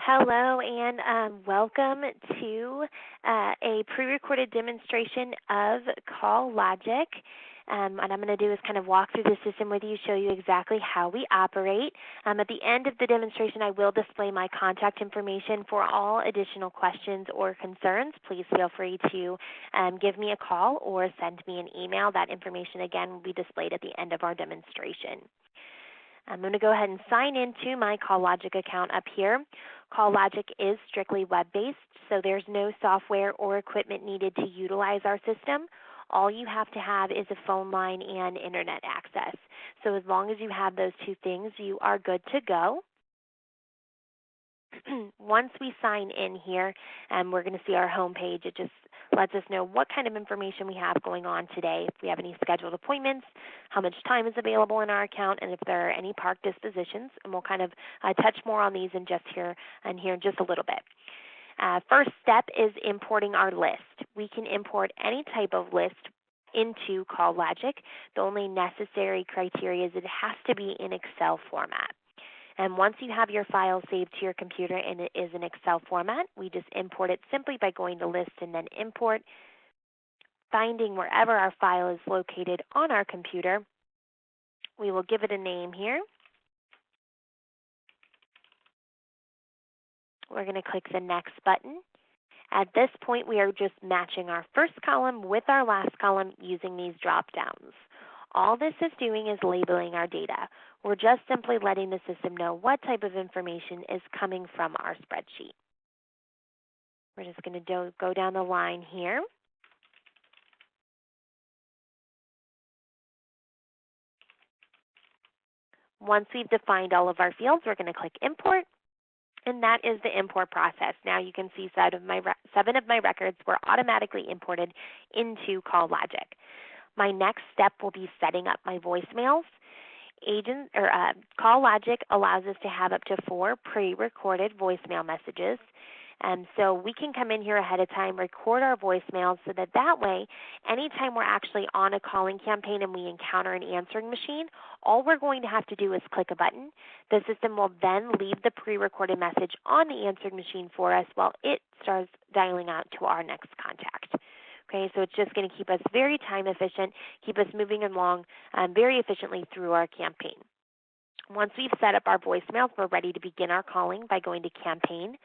Hello and welcome to a pre-recorded demonstration of call logic. What I'm going to do is kind of walk through the system with you, show you exactly how we operate. At the end of the demonstration, I will display my contact information for all additional questions or concerns. Please feel free to give me a call or send me an email. That information, again, will be displayed at the end of our demonstration. I'm going to go ahead and sign into my CallLogic account up here. CallLogic is strictly web-based, so there's no software or equipment needed to utilize our system. All you have to have is a phone line and internet access. So as long as you have those two things, you are good to go. Once we sign in here, we're going to see our home page. It just lets us know what kind of information we have going on today, if we have any scheduled appointments, how much time is available in our account, and if there are any park dispositions. And we'll kind of touch more on these in here in just a little bit. First step is importing our list. We can import any type of list into CallLogic. The only necessary criteria is it has to be in Excel format. And once you have your file saved to your computer and it is in Excel format, we just import it simply by going to List and then Import, finding wherever our file is located on our computer. We will give it a name here. We're going to click the Next button. At this point, we are just matching our first column with our last column using these drop-downs. All this is doing is labeling our data. We're just simply letting the system know what type of information is coming from our spreadsheet. We're just going to go down the line here. Once we've defined all of our fields, we're going to click Import, and that is the import process. Now you can see 7 of my records were automatically imported into CallLogic. My next step will be setting up my voicemails. CallLogic allows us to have up to 4 pre-recorded voicemail messages. So we can come in here ahead of time, record our voicemails so that way, anytime we're actually on a calling campaign and we encounter an answering machine, all we're going to have to do is click a button. The system will then leave the pre-recorded message on the answering machine for us while it starts dialing out to our next contact. Okay, so it's just going to keep us very time efficient, keep us moving along very efficiently through our campaign. Once we've set up our voicemails, we're ready to begin our calling by going to Campaign,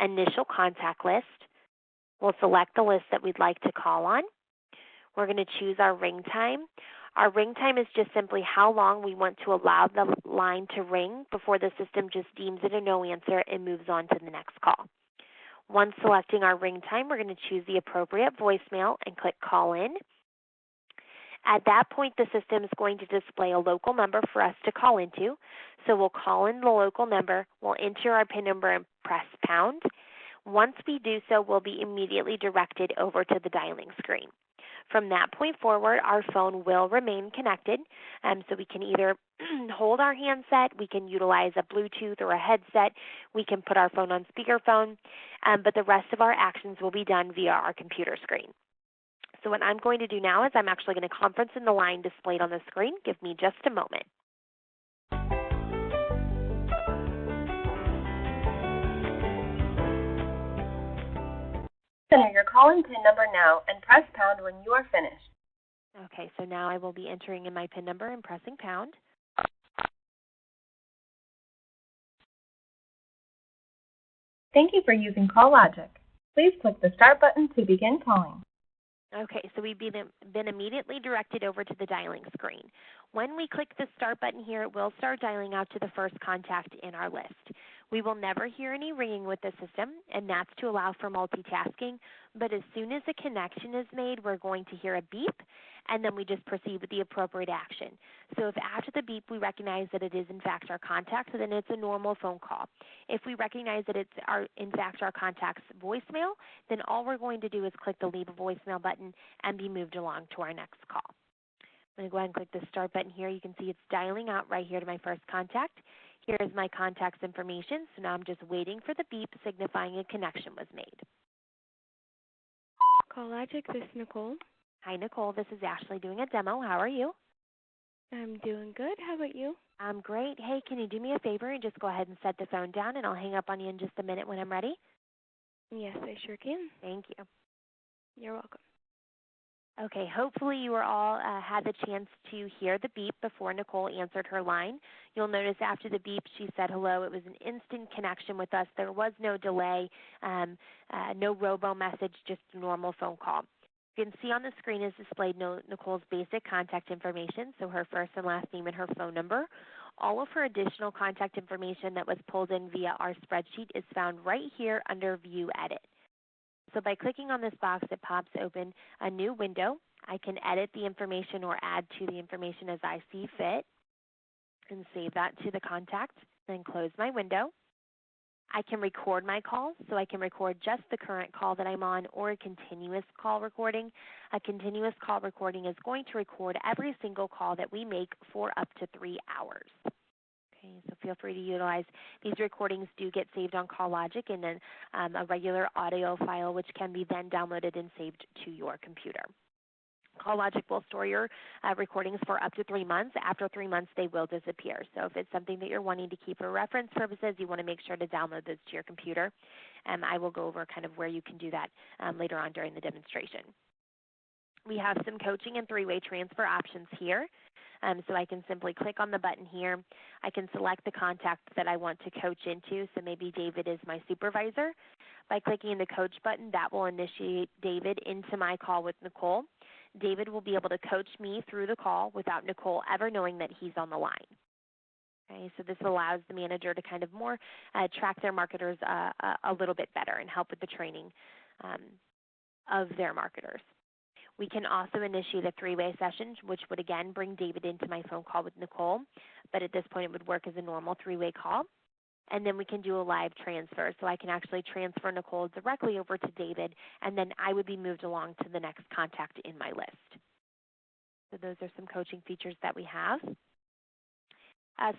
Initial Contact List. We'll select the list that we'd like to call on. We're going to choose our ring time. Our ring time is just simply how long we want to allow the line to ring before the system just deems it a no answer and moves on to the next call. Once selecting our ring time, we're going to choose the appropriate voicemail and click Call In. At that point, the system is going to display a local number for us to call into. So we'll call in the local number, we'll enter our PIN number and press pound. Once we do so, we'll be immediately directed over to the dialing screen. From that point forward, our phone will remain connected, so we can either hold our handset, we can utilize a Bluetooth or a headset, we can put our phone on speakerphone, but the rest of our actions will be done via our computer screen. So what I'm going to do now is I'm actually going to conference in the line displayed on the screen. Give me just a moment. Enter your calling PIN number now and press pound when you are finished. Okay, so now I will be entering in my PIN number and pressing pound. Thank you for using CallLogic. Please click the Start button to begin calling. Okay, so we've been immediately directed over to the dialing screen. When we click the Start button here, it will start dialing out to the first contact in our list. We will never hear any ringing with the system, and that's to allow for multitasking. But as soon as a connection is made, we're going to hear a beep, and then we just proceed with the appropriate action. So if after the beep we recognize that it is in fact our contact, then it's a normal phone call. If we recognize that it's in fact our contact's voicemail, then all we're going to do is click the Leave a Voicemail button and be moved along to our next call. I'm going to go ahead and click the Start button here. You can see it's dialing out right here to my first contact. Here's my contact's information, so now I'm just waiting for the beep signifying a connection was made. CallLogic, this is Nicole. Hi, Nicole. This is Ashley doing a demo. How are you? I'm doing good. How about you? I'm great. Hey, can you do me a favor and just go ahead and set the phone down, and I'll hang up on you in just a minute when I'm ready? Yes, I sure can. Thank you. You're welcome. Okay, hopefully you were all had the chance to hear the beep before Nicole answered her line. You'll notice after the beep she said hello. It was an instant connection with us. There was no delay, no robo message, just a normal phone call. You can see on the screen is displayed Nicole's basic contact information, so her first and last name and her phone number. All of her additional contact information that was pulled in via our spreadsheet is found right here under View Edit. So by clicking on this box, it pops open a new window. I can edit the information or add to the information as I see fit and save that to the contact, then close my window. I can record my calls, so I can record just the current call that I'm on or a continuous call recording. A continuous call recording is going to record every single call that we make for up to 3 hours. Okay, so feel free to utilize these recordings. Do get saved on CallLogic and then a regular audio file, which can be then downloaded and saved to your computer. CallLogic will store your recordings for up to 3 months. After 3 months, they will disappear. So if it's something that you're wanting to keep for reference purposes, you want to make sure to download those to your computer. I will go over kind of where you can do that later on during the demonstration. We have some coaching and three-way transfer options here. So I can simply click on the button here. I can select the contact that I want to coach into. So maybe David is my supervisor. By clicking the coach button, that will initiate David into my call with Nicole. David will be able to coach me through the call without Nicole ever knowing that he's on the line. Okay, so this allows the manager to kind of more track their marketers a little bit better and help with the training of their marketers. We can also initiate a three-way session, which would again bring David into my phone call with Nicole, but at this point it would work as a normal three-way call. And then we can do a live transfer, so I can actually transfer Nicole directly over to David, and then I would be moved along to the next contact in my list. So those are some coaching features that we have.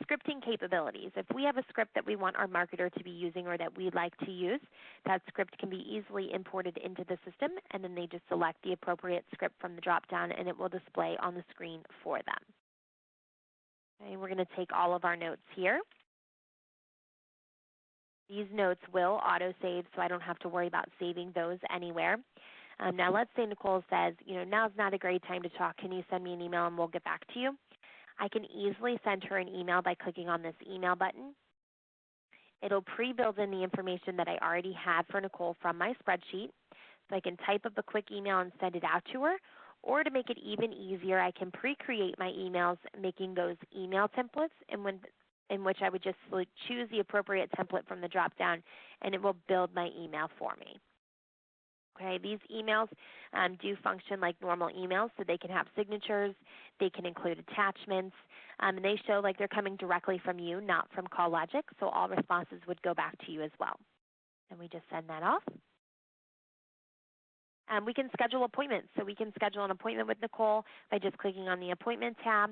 Scripting capabilities. If we have a script that we want our marketer to be using or that we'd like to use, that script can be easily imported into the system, and then they just select the appropriate script from the drop-down, and it will display on the screen for them. Okay, we're going to take all of our notes here. These notes will auto-save, so I don't have to worry about saving those anywhere. Now, let's say Nicole says, now's not a great time to talk. Can you send me an email and we'll get back to you? I can easily send her an email by clicking on this email button. It'll pre-build in the information that I already had for Nicole from my spreadsheet. So I can type up a quick email and send it out to her. Or to make it even easier, I can pre-create my emails, making those email templates in which I would just choose the appropriate template from the drop-down, and it will build my email for me. Okay, these emails do function like normal emails, so they can have signatures, they can include attachments, and they show like they're coming directly from you, not from CallLogic, so all responses would go back to you as well. And we just send that off. We can schedule appointments, so we can schedule an appointment with Nicole by just clicking on the appointment tab,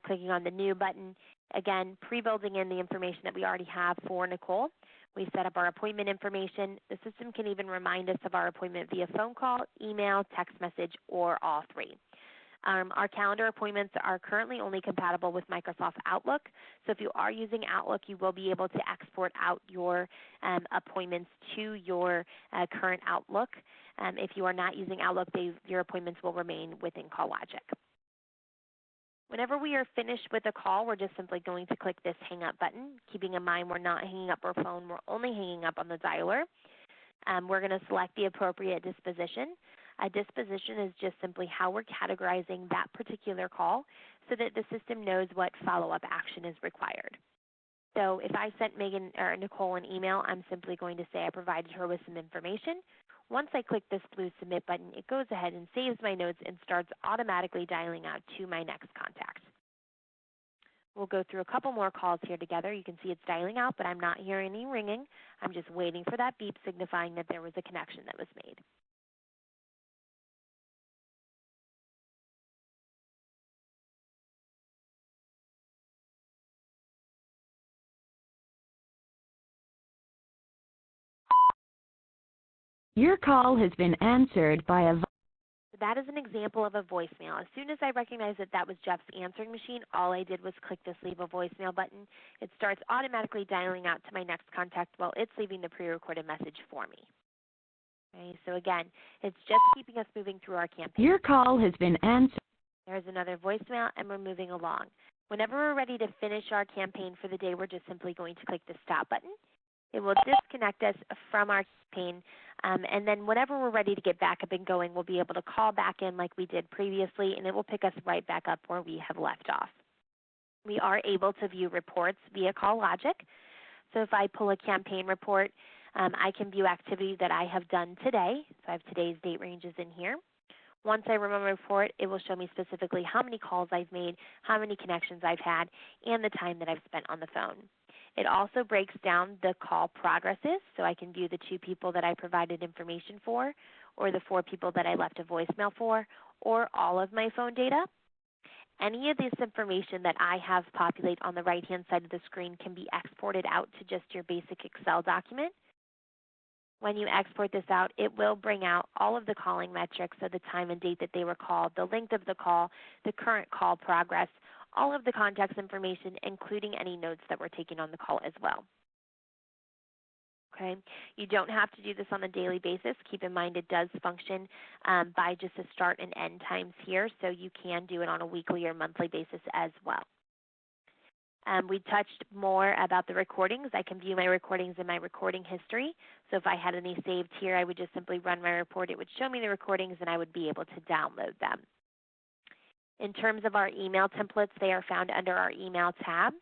clicking on the new button. Again, pre-building in the information that we already have for Nicole. We set up our appointment information. The system can even remind us of our appointment via phone call, email, text message, or all three. Our calendar appointments are currently only compatible with Microsoft Outlook. So if you are using Outlook, you will be able to export out your appointments to your current Outlook. If you are not using Outlook, your appointments will remain within CallLogic. Whenever we are finished with a call, we're just simply going to click this hang up button. Keeping in mind we're not hanging up our phone, we're only hanging up on the dialer. We're going to select the appropriate disposition. A disposition is just simply how we're categorizing that particular call so that the system knows what follow-up action is required. So if I sent Nicole an email, I'm simply going to say I provided her with some information. Once I click this blue submit button, it goes ahead and saves my notes and starts automatically dialing out to my next contact. We'll go through a couple more calls here together. You can see it's dialing out, but I'm not hearing any ringing. I'm just waiting for that beep signifying that there was a connection that was made. Your call has been answered by a That is an example of a voicemail. As soon as I recognized that that was Jeff's answering machine, all I did was click this leave a voicemail button. It starts automatically dialing out to my next contact while it's leaving the pre-recorded message for me. Okay, so again, it's just keeping us moving through our campaign. Your call has been answered. There's another voicemail, and we're moving along. Whenever we're ready to finish our campaign for the day, we're just simply going to click the stop button. It will disconnect us from our campaign, and then whenever we're ready to get back up and going, we'll be able to call back in like we did previously, and it will pick us right back up where we have left off. We are able to view reports via CallLogic. So if I pull a campaign report, I can view activity that I have done today. So I have today's date ranges in here. Once I run my report, it will show me specifically how many calls I've made, how many connections I've had, and the time that I've spent on the phone. It also breaks down the call progresses, so I can view the 2 people that I provided information for, or the 4 people that I left a voicemail for, or all of my phone data. Any of this information that I have populate on the right-hand side of the screen can be exported out to just your basic Excel document. When you export this out, it will bring out all of the calling metrics, so the time and date that they were called, the length of the call, the current call progress, all of the contacts information, including any notes that were taken on the call as well. Okay, you don't have to do this on a daily basis. Keep in mind it does function by just a start and end times here, so you can do it on a weekly or monthly basis as well. We touched more about the recordings. I can view my recordings in my recording history. So if I had any saved here, I would just simply run my report. It would show me the recordings, and I would be able to download them. In terms of our email templates, they are found under our email tab.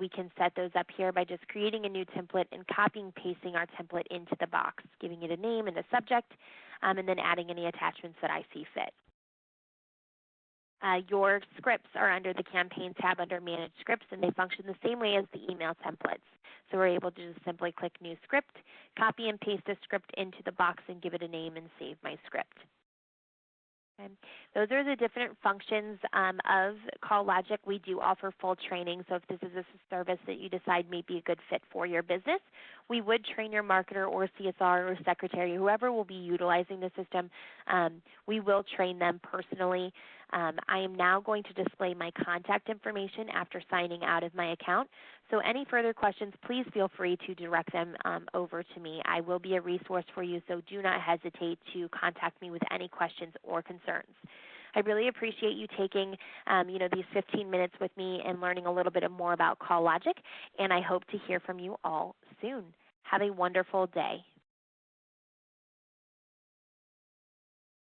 We can set those up here by just creating a new template and copying and pasting our template into the box, giving it a name and a subject, and then adding any attachments that I see fit. Your scripts are under the campaign tab under Manage Scripts, and they function the same way as the email templates. So we're able to just simply click New Script, copy and paste a script into the box, and give it a name and save my script. Okay. Those are the different functions of CallLogic. We do offer full training, so if this is a service that you decide may be a good fit for your business, we would train your marketer or CSR or secretary, whoever will be utilizing the system. We will train them personally. I am now going to display my contact information after signing out of my account. So any further questions, please feel free to direct them over to me. I will be a resource for you, so do not hesitate to contact me with any questions or concerns. I really appreciate you taking these 15 minutes with me and learning a little bit more about CallLogic, and I hope to hear from you all soon. Have a wonderful day.